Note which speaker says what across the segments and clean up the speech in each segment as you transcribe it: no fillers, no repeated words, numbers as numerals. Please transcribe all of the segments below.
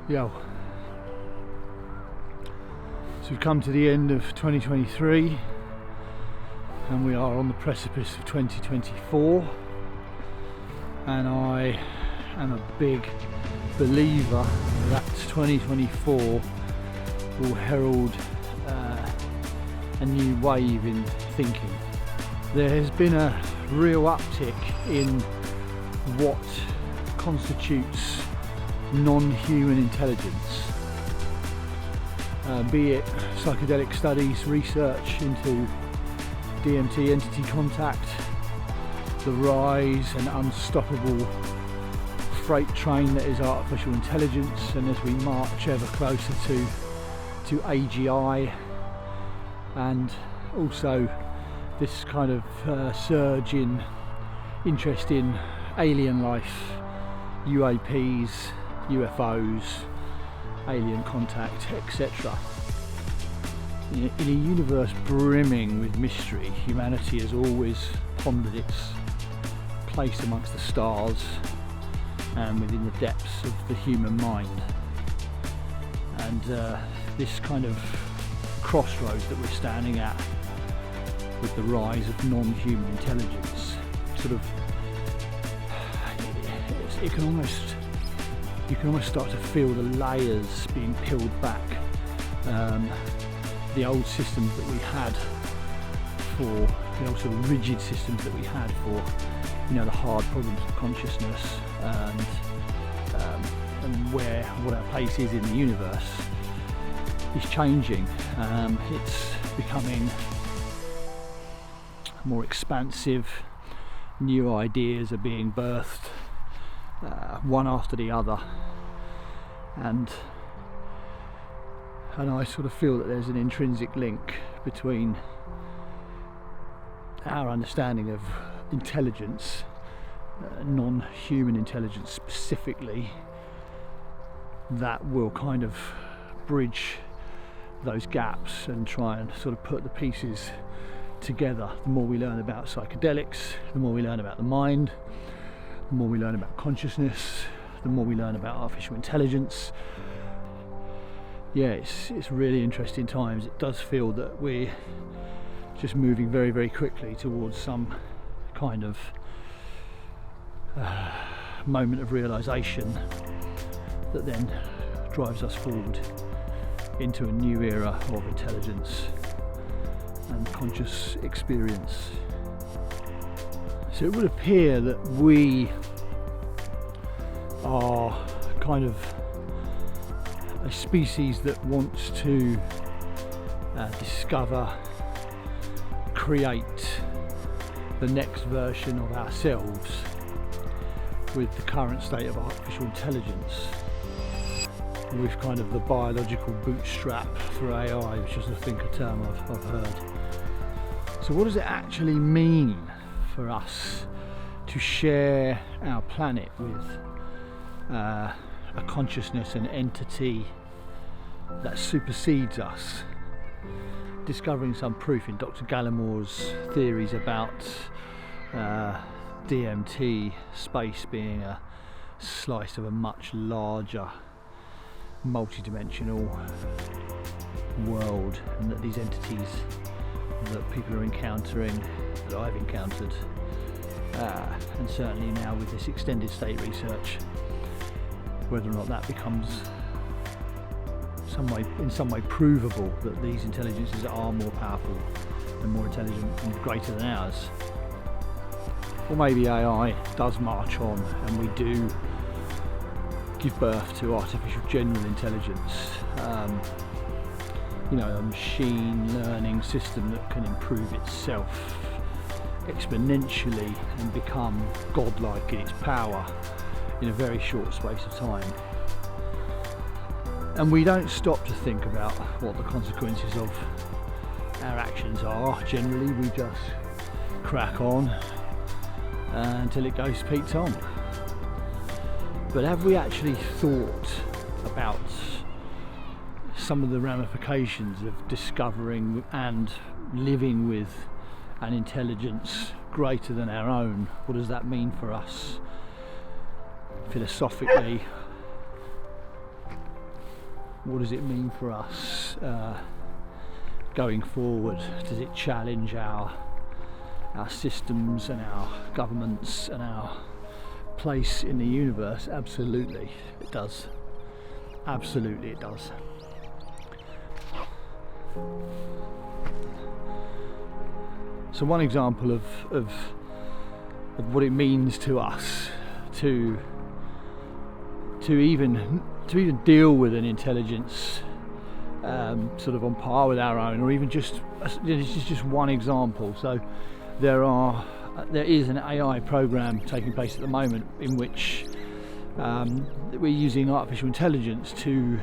Speaker 1: Yo. So we've come to the end of 2023 and we are on the precipice of 2024, and I am a big believer that 2024 will herald a new wave in thinking. There has been a real uptick in what constitutes non-human intelligence, be it psychedelic studies, research into DMT entity contact, the rise and unstoppable freight train that is artificial intelligence, and as we march ever closer to AGI, and also this kind of surge in interest in alien life, UAPs, UFOs, alien contact, etc. In a universe brimming with mystery, humanity has always pondered its place amongst the stars and within the depths of the human mind. And this kind of crossroads that we're standing at with the rise of non-human intelligence, sort of, you can almost start to feel the layers being peeled back. The old systems that we had for, sort of rigid systems that we had for, the hard problems of consciousness and what our place is in the universe is changing. It's becoming more expansive. New ideas are being birthed, one after the other, and I sort of feel that there's an intrinsic link between our understanding of intelligence, non-human intelligence specifically, that will kind of bridge those gaps and try and sort of put the pieces together. The more we learn about psychedelics, the more we learn about the mind, the more we learn about consciousness, the more we learn about artificial intelligence. Yeah, it's really interesting times. It does feel that we're just moving very, very quickly towards some kind of moment of realization that then drives us forward into a new era of intelligence and conscious experience. So it would appear that we are kind of a species that wants to discover, create the next version of ourselves with the current state of artificial intelligence, with kind of the biological bootstrap for AI, which is I think a term I've heard. So what does it actually mean for us to share our planet with a consciousness, an entity that supersedes us? Discovering some proof in Dr. Gallimore's theories about DMT space being a slice of a much larger multi-dimensional world, and that these entities that people are encountering, that I've encountered, and certainly now with this extended state research, whether or not that becomes in some way provable that these intelligences are more powerful and more intelligent and greater than ours. Or maybe AI does march on and we do give birth to artificial general intelligence, a machine learning system that can improve itself exponentially and become godlike in its power in a very short space of time. And we don't stop to think about what the consequences of our actions are. Generally, we just crack on until it goes peaked on. But have we actually thought about some of the ramifications of discovering and living with an intelligence greater than our own? What does that mean for us philosophically? What does it mean for us going forward? Does it challenge our systems and our governments and our place in the universe? Absolutely it does. Absolutely it does. So one example of what it means to us to even deal with an intelligence sort of on par with our own, or even just, this is just one example. So there is an AI program taking place at the moment in which we're using artificial intelligence to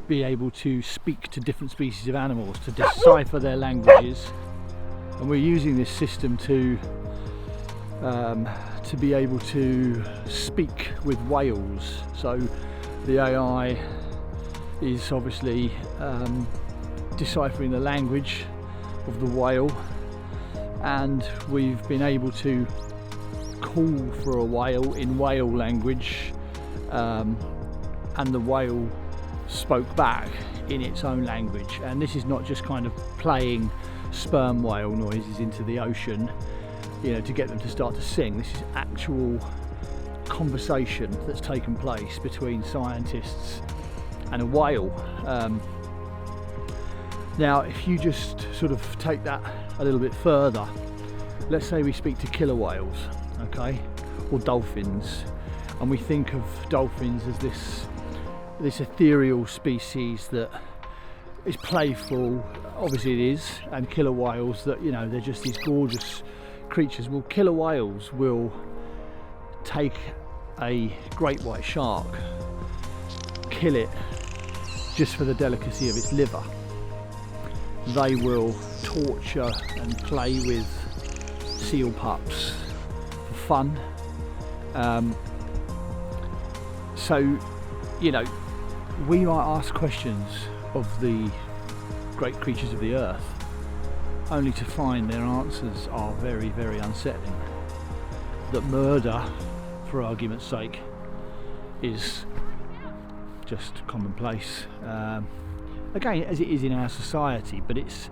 Speaker 1: be able to speak to different species of animals, to decipher their languages, and we're using this system to be able to speak with whales. So the AI is obviously deciphering the language of the whale, and we've been able to call for a whale in whale language, and the whale spoke back in its own language. And this is not just kind of playing sperm whale noises into the ocean, you know, to get them to start to sing. This is actual conversation that's taken place between scientists and a whale. Now, if you just sort of take that a little bit further, let's say we speak to killer whales, okay, or dolphins, and we think of dolphins as this ethereal species that is playful. Obviously it is. And killer whales, that, you know, they're just these gorgeous creatures. Well, killer whales will take a great white shark, kill it just for the delicacy of its liver. They will torture and play with seal pups for fun. So, you know, we might ask questions of the great creatures of the earth, only to find their answers are very, very unsettling. That murder, for argument's sake, is just commonplace. Again, as it is in our society, but it's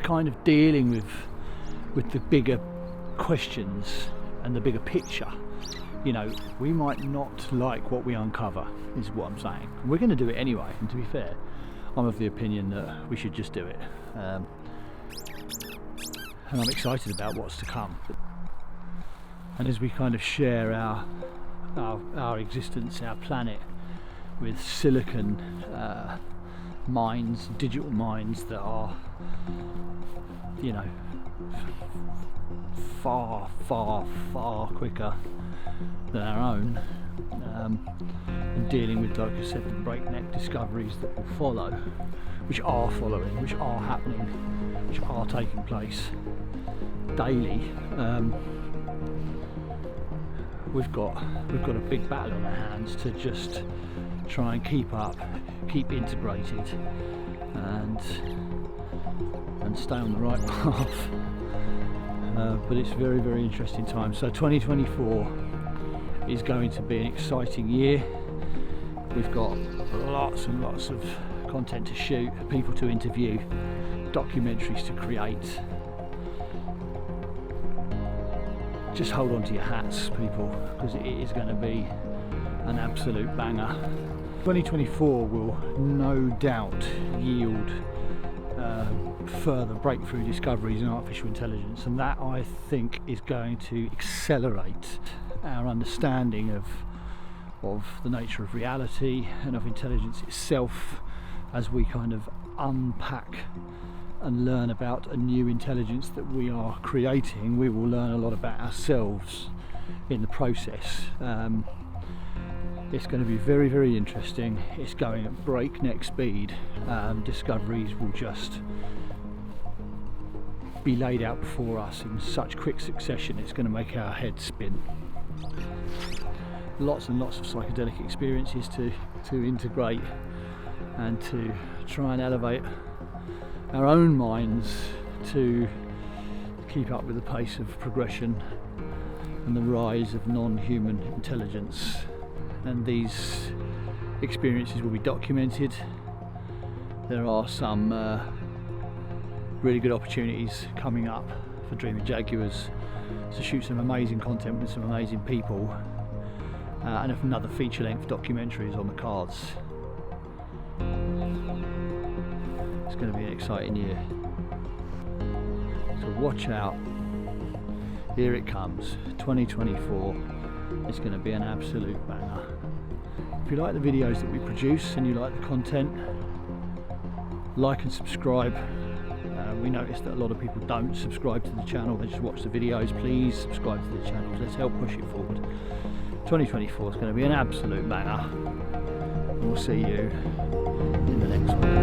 Speaker 1: kind of dealing with the bigger questions and the bigger picture. You know, we might not like what we uncover, is what I'm saying. We're going to do it anyway, and to be fair, I'm of the opinion that we should just do it. And I'm excited about what's to come. And as we kind of share our existence, our planet, with silicon minds, digital minds that are, you know, far, far, far quicker than our own, and dealing with, like I said, the breakneck discoveries that will follow, which are following, which are happening, which are taking place daily. We've got a big battle on our hands to just try and keep up, keep integrated, and stay on the right path. But it's very, very interesting time. So 2024 is going to be an exciting year. We've got lots and lots of content to shoot, people to interview, documentaries to create. Just hold on to your hats, people, because it is going to be an absolute banger. 2024 will no doubt yield further breakthrough discoveries in artificial intelligence, and that, I think, is going to accelerate our understanding of the nature of reality and of intelligence itself. As we kind of unpack and learn about a new intelligence that we are creating, we will learn a lot about ourselves in the process. It's going to be very, very interesting. It's going at breakneck speed. Discoveries will just be laid out before us in such quick succession, it's going to make our heads spin. Lots and lots of psychedelic experiences to integrate and to try and elevate our own minds to keep up with the pace of progression and the rise of non-human intelligence. And these experiences will be documented. There are some really good opportunities coming up for Dreaming Jaguars to shoot some amazing content with some amazing people, and if another feature-length documentary is on the cards. It's going to be an exciting year, so watch out. Here it comes, 2024. It's going to be an absolute banger. If you like the videos that we produce and you like the content, like and subscribe. We noticed that a lot of people don't subscribe to the channel, they just watch the videos. Please subscribe to the channel, let's help push it forward. 2024 is going to be an absolute banger. We'll see you in the next one.